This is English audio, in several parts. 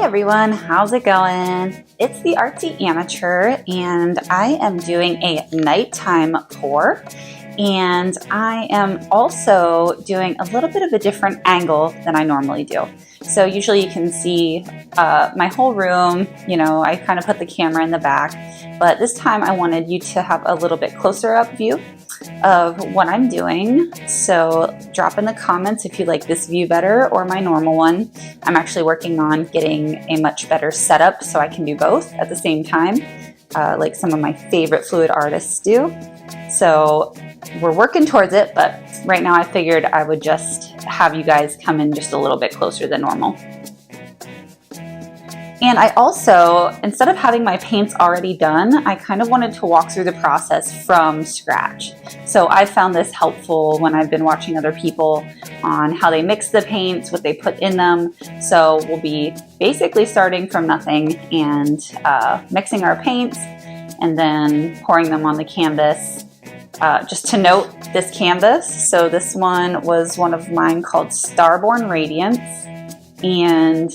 everyone, how's it going? It's the Artsy Amateur and I am doing a nighttime pour, and I am also doing a little bit of a different angle than I normally do. So usually you can see my whole room, I kind of put the camera in the back, but this time I wanted you to have a little bit closer up view of what I'm doing. So drop in the comments if you like this view better or my normal one. I'm actually working on getting a much better setup so I can do both at the same time, like some of my favorite fluid artists do. So we're working towards it, but right now I figured I would just have you guys come in just a little bit closer than normal. And I also, instead of having my paints already done, I kind of wanted to walk through the process from scratch. So I found this helpful when I've been watching other people on how they mix the paints, what they put in them. So we'll be basically starting from nothing and mixing our paints and then pouring them on the canvas. Just to note, this canvas, so this one was one of mine called Starborn Radiance, and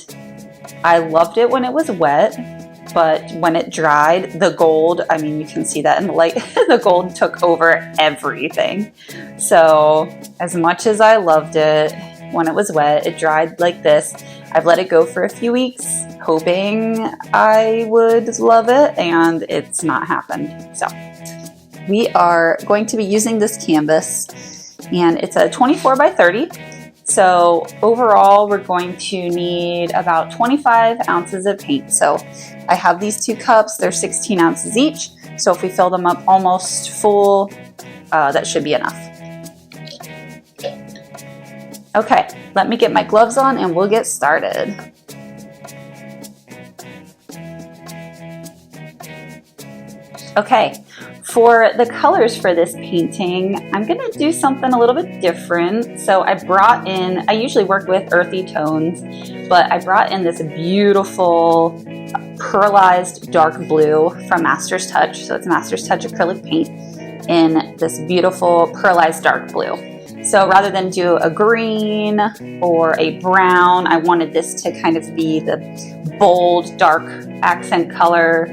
I loved it when it was wet, but when it dried, the gold, I mean, you can see that in the light, the gold took over everything. So as much as I loved it when it was wet, it dried like this. I've let it go for a few weeks, hoping I would love it, and it's not happened. So we are going to be using this canvas, and it's a 24 by 30. So overall, we're going to need about 25 ounces of paint. So I have these two cups, they're 16 ounces each. So if we fill them up almost full, that should be enough. Okay, let me get my gloves on and we'll get started. Okay, for the colors for this painting, I'm gonna do something a little bit different. So I usually work with earthy tones, but I brought in this beautiful pearlized dark blue from Master's Touch. So it's Master's Touch acrylic paint in this beautiful pearlized dark blue. So rather than do a green or a brown, I wanted this to kind of be the bold, dark accent color.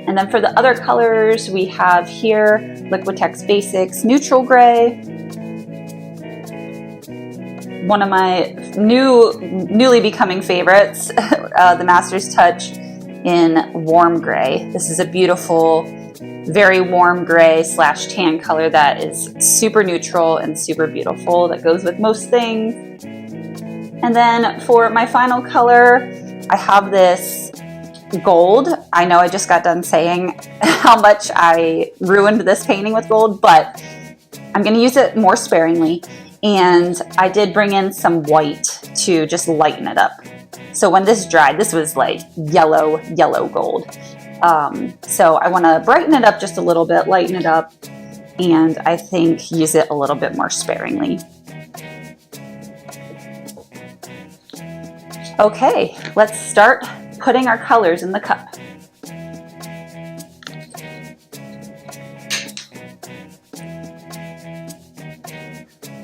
And then for the other colors, we have here Liquitex Basics Neutral Gray. One of my newly becoming favorites, the Master's Touch in Warm Gray. This is a beautiful, very warm gray / tan color that is super neutral and super beautiful, that goes with most things. And then for my final color, I have this gold. I know I just got done saying how much I ruined this painting with gold, but I'm going to use it more sparingly. And I did bring in some white to just lighten it up. So when this dried, this was like yellow gold. So I want to brighten it up just a little bit, lighten it up, and I think use it a little bit more sparingly. Okay, let's start putting our colors in the cup.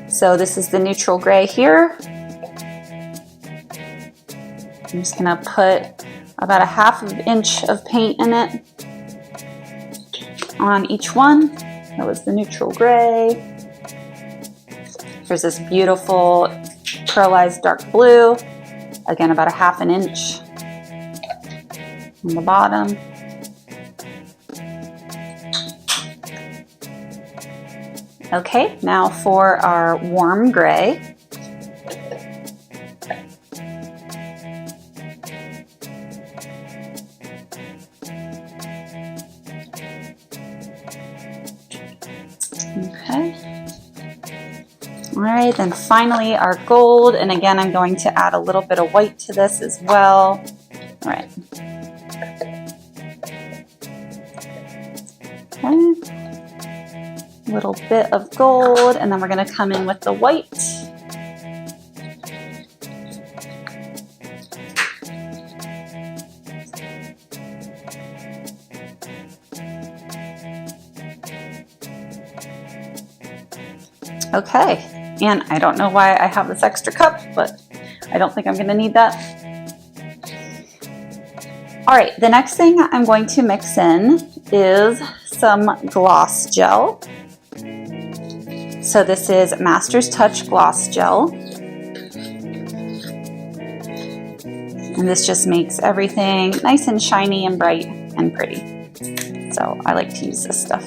So this is the neutral gray here. I'm just gonna put about a ½ inch of paint in it on each one. That was the neutral gray. Here's this beautiful pearlized dark blue. Again, about a ½ inch on the bottom. Okay, now for our warm gray. Okay. All right, then finally our gold, and again I'm going to add a little bit of white to this as well. All right. Okay. A little bit of gold, and then we're going to come in with the white. Okay, and I don't know why I have this extra cup, but I don't think I'm going to need that. All right, the next thing I'm going to mix in is some gloss gel. So this is Master's Touch Gloss Gel. And this just makes everything nice and shiny and bright and pretty. So I like to use this stuff.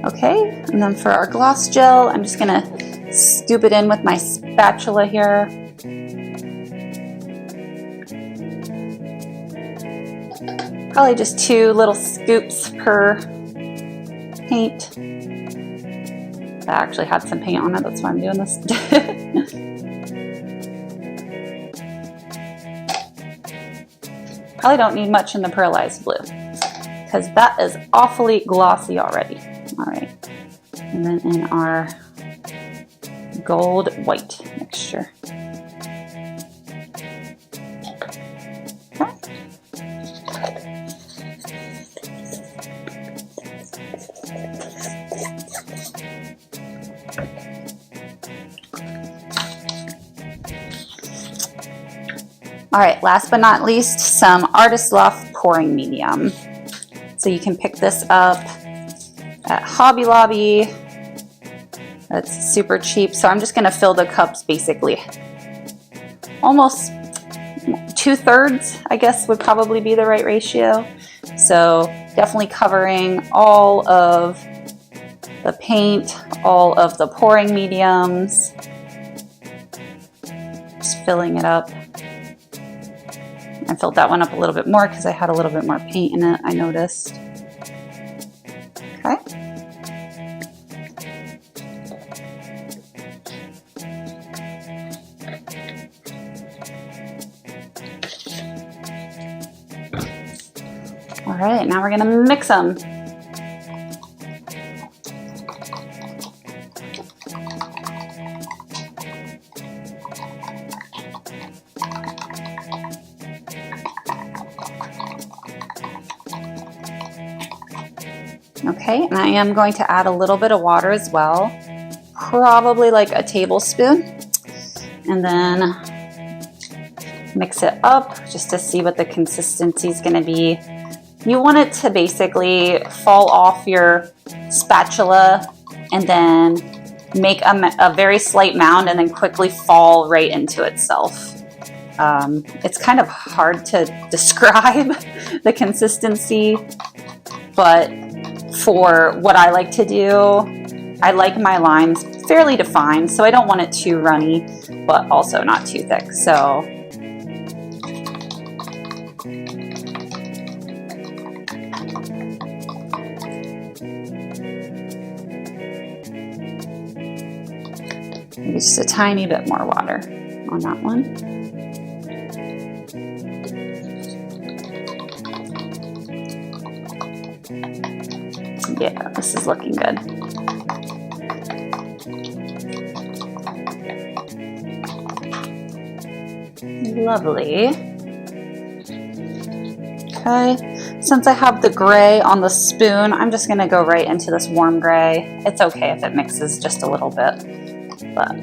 Okay, and then for our gloss gel, I'm just gonna scoop it in with my spatula here. Probably just 2 little scoops per paint. I actually had some paint on it, that's why I'm doing this. Probably don't need much in the pearlized blue, because that is awfully glossy already. All right, and then in our gold white mixture. Okay. All right, last but not least, some Artist Loft pouring medium. So you can pick this up at Hobby Lobby. It's super cheap. So I'm just gonna fill the cups basically almost 2/3, I guess would probably be the right ratio. So definitely covering all of the paint, all of the pouring mediums, just filling it up. I filled that one up a little bit more because I had a little bit more paint in it, I noticed. Okay. All right, now we're gonna mix them. Okay, and I am going to add a little bit of water as well, probably like a tablespoon, and then mix it up just to see what the consistency is going to be. You want it to basically fall off your spatula and then make a very slight mound and then quickly fall right into itself. It's kind of hard to describe the consistency, but for what I like to do, I like my lines fairly defined, so I don't want it too runny, but also not too thick. So maybe just a tiny bit more water on that one. Yeah, this is looking good. Lovely. Okay, since I have the gray on the spoon, I'm just gonna go right into this warm gray. It's okay if it mixes just a little bit, but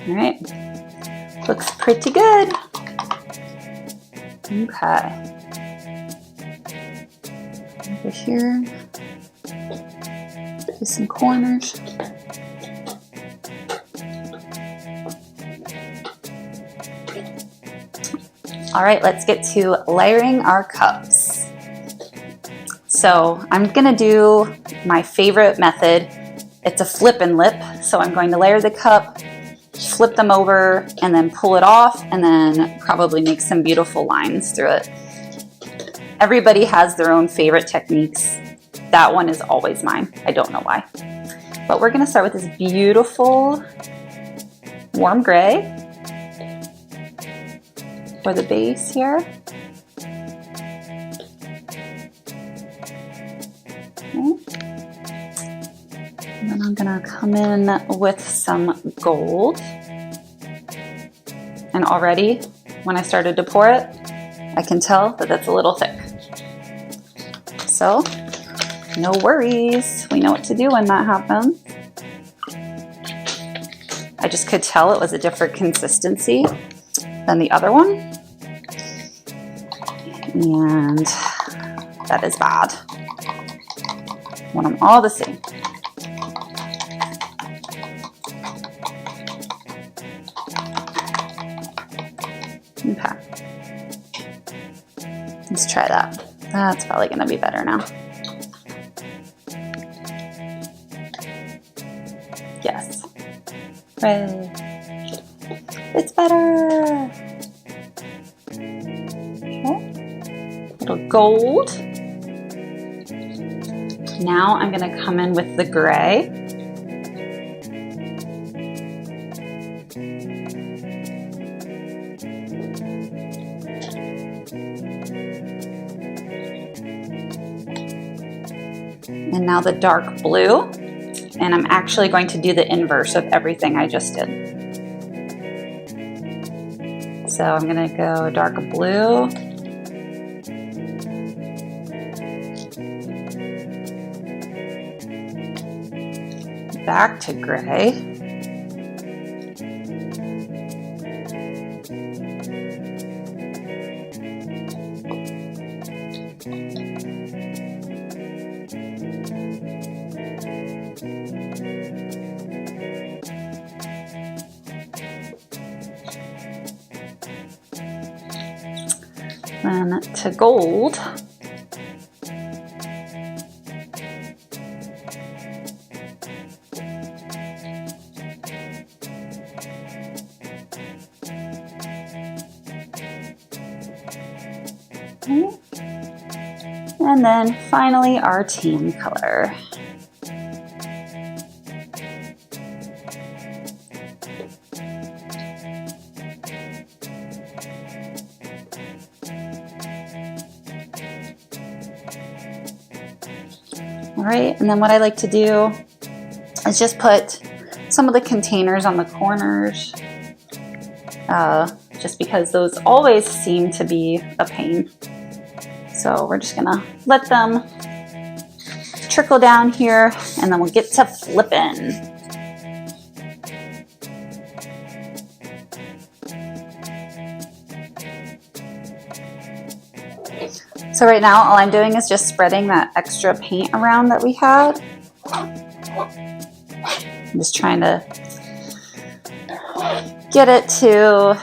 all right, looks pretty good. Okay, over here, do some corners. All right, let's get to layering our cups. So I'm gonna do my favorite method. It's a flip and lip. So I'm going to layer the cup, flip them over, and then pull it off, and then probably make some beautiful lines through it. Everybody has their own favorite techniques. That one is always mine. I don't know why. But we're gonna start with this beautiful warm gray for the base here. Okay. And then I'm gonna come in with some gold. And already, when I started to pour it, I can tell that that's a little thick. So, no worries. We know what to do when that happens. I just could tell it was a different consistency than the other one. And that is bad. I want them all the same. Okay. Let's try that. That's probably gonna be better now. Yes. Right. It's better. Okay. Little gold. Now I'm gonna come in with the gray. And now the dark blue, and I'm actually going to do the inverse of everything I just did. So I'm gonna go dark blue, back to gray, then to gold. And then finally our tan color. All right, and then what I like to do is just put some of the containers on the corners, just because those always seem to be a pain. So we're just gonna let them trickle down here, and then we'll get to flipping. So right now, all I'm doing is just spreading that extra paint around that we had. I'm just trying to get it to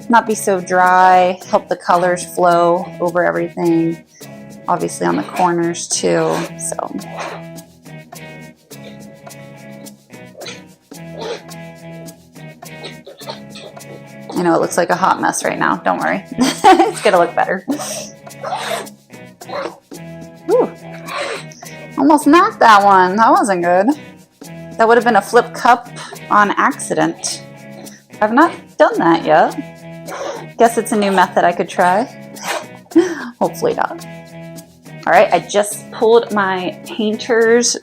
not be so dry, help the colors flow over everything, obviously on the corners too. So I know it looks like a hot mess right now, don't worry. It's gonna look better. Ooh. Almost knocked that one. That wasn't good. That would have been a flip cup on accident. I've not done that yet. Guess it's a new method I could try. Hopefully not. All right, I just pulled my painter's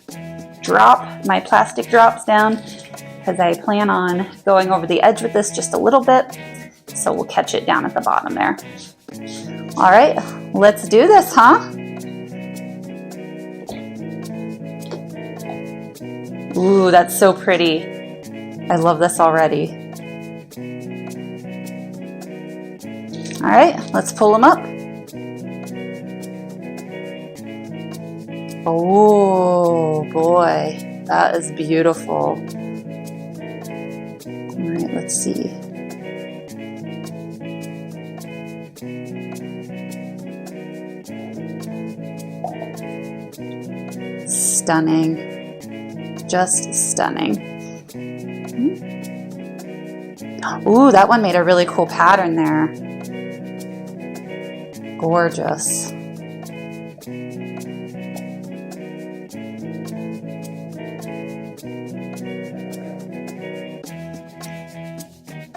drop, my plastic drops down, because I plan on going over the edge with this just a little bit. So we'll catch it down at the bottom there. All right, let's do this, huh? Ooh, that's so pretty. I love this already. All right, let's pull them up. Oh boy, that is beautiful. All right, let's see. Stunning. Just stunning. Ooh, that one made a really cool pattern there. Gorgeous.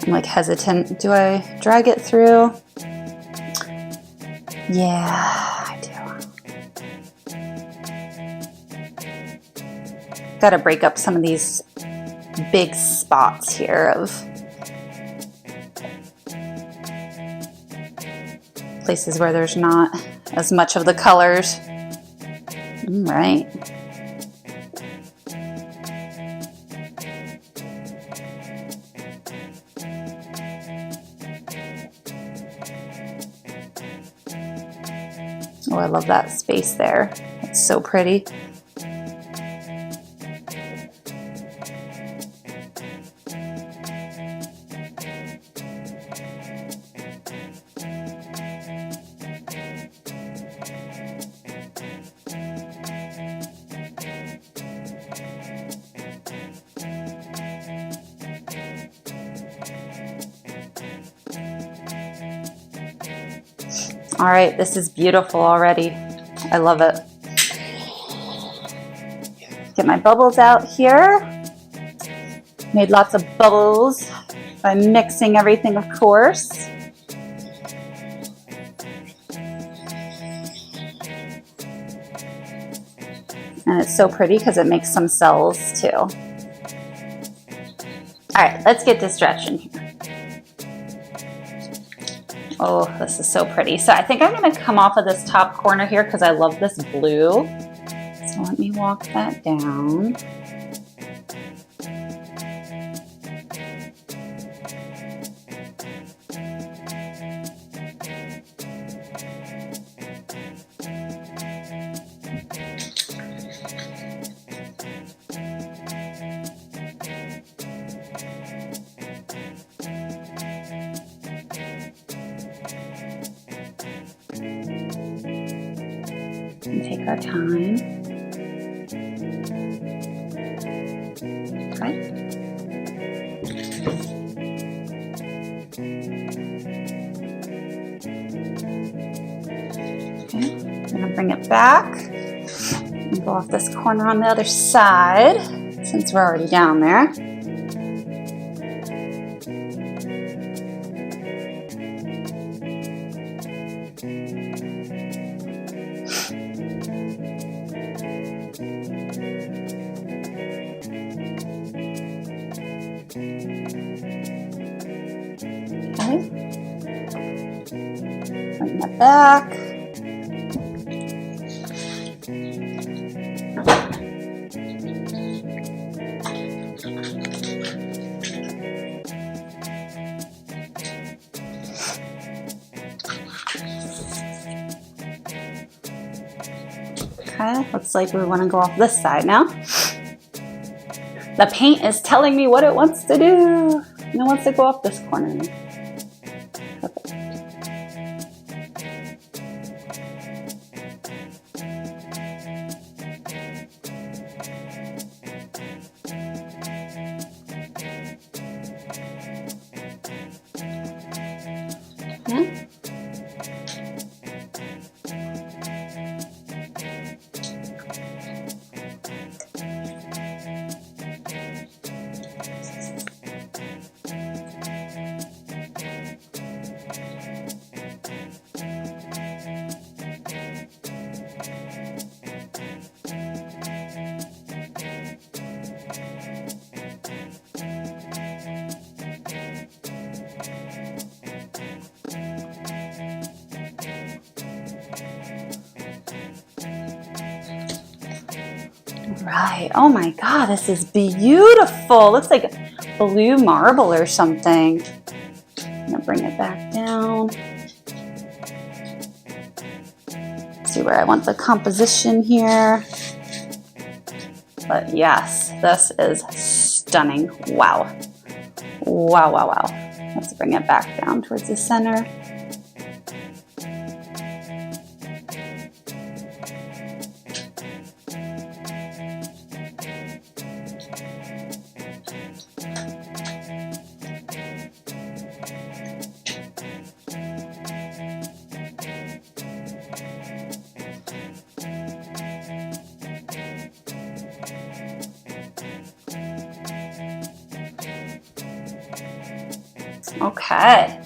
I'm like hesitant. Do I drag it through? Yeah, I do. Gotta break up some of these big spots here of places where there's not as much of the colors. All right. Oh, I love that space there. It's so pretty. All right, this is beautiful already. I love it. Get my bubbles out here. Made lots of bubbles by mixing everything, of course. And it's so pretty because it makes some cells too. All right, let's get this stretching here. Oh, this is so pretty. So I think I'm gonna come off of this top corner here because I love this blue. So let me walk that down. And take our time. Okay. Okay. I'm gonna bring it back and go off this corner on the other side since we're already down there. Okay. Bring that back. Okay, looks like we want to go off this side now. The paint is telling me what it wants to do. And it wants to go off this corner. Perfect. Okay. Right. Oh my God, this is beautiful. Looks like blue marble or something. I'm gonna bring it back down. See where I want the composition here. But yes, this is stunning. Wow. Wow, wow, wow. Let's bring it back down towards the center. Okay.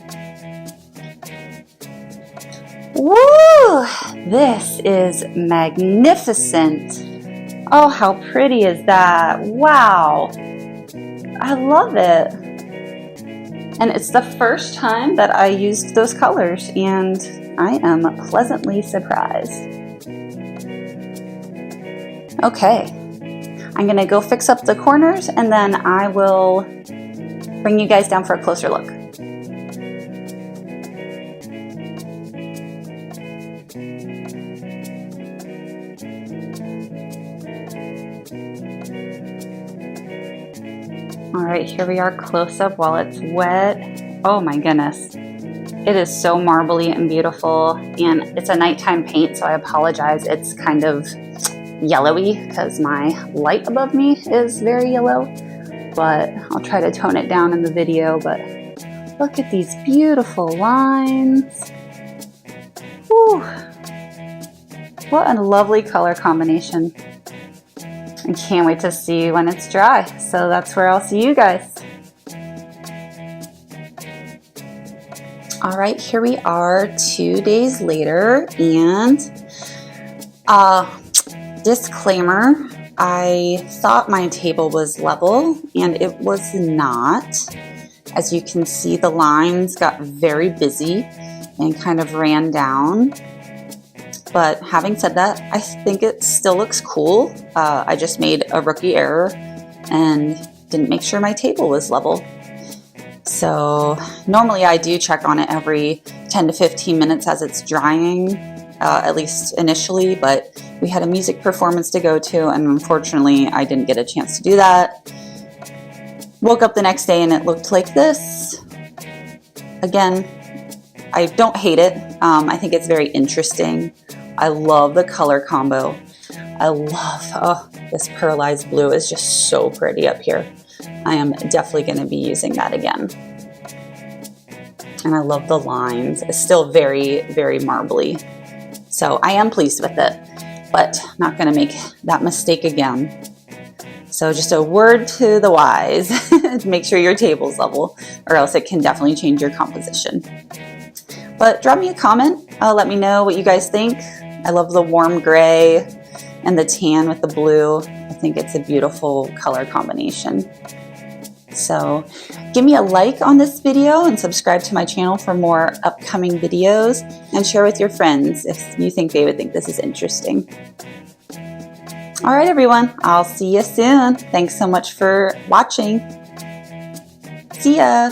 Woo! This is magnificent. Oh, how pretty is that? Wow. I love it. And it's the first time that I used those colors, and I am pleasantly surprised. Okay, I'm gonna go fix up the corners, and then I will bring you guys down for a closer look. All right, here we are close up while it's wet. Oh my goodness. It is so marbly and beautiful, and it's a nighttime paint, so I apologize. It's kind of yellowy because my light above me is very yellow, but I'll try to tone it down in the video. But look at these beautiful lines. Whew. What a lovely color combination. I can't wait to see when it's dry. So that's where I'll see you guys. All right, here we are 2 days later, and disclaimer, I thought my table was level, and it was not. As you can see, the lines got very busy and kind of ran down. But having said that, I think it still looks cool. I just made a rookie error and didn't make sure my table was level. So normally I do check on it every 10 to 15 minutes as it's drying, at least initially, but we had a music performance to go to, and unfortunately I didn't get a chance to do that. Woke up the next day and it looked like this. Again, I don't hate it. I think it's very interesting. I love the color combo. I love, this pearlized blue is just so pretty up here. I am definitely going to be using that again. And I love the lines. It's still very, very marbly. So I am pleased with it, but not going to make that mistake again. So just a word to the wise, make sure your table's level, or else it can definitely change your composition. But drop me a comment. Let me know what you guys think. I love the warm gray and the tan with the blue. I think it's a beautiful color combination. So give me a like on this video and subscribe to my channel for more upcoming videos, and share with your friends if you think they would think this is interesting. All right, everyone, I'll see you soon. Thanks so much for watching. See ya.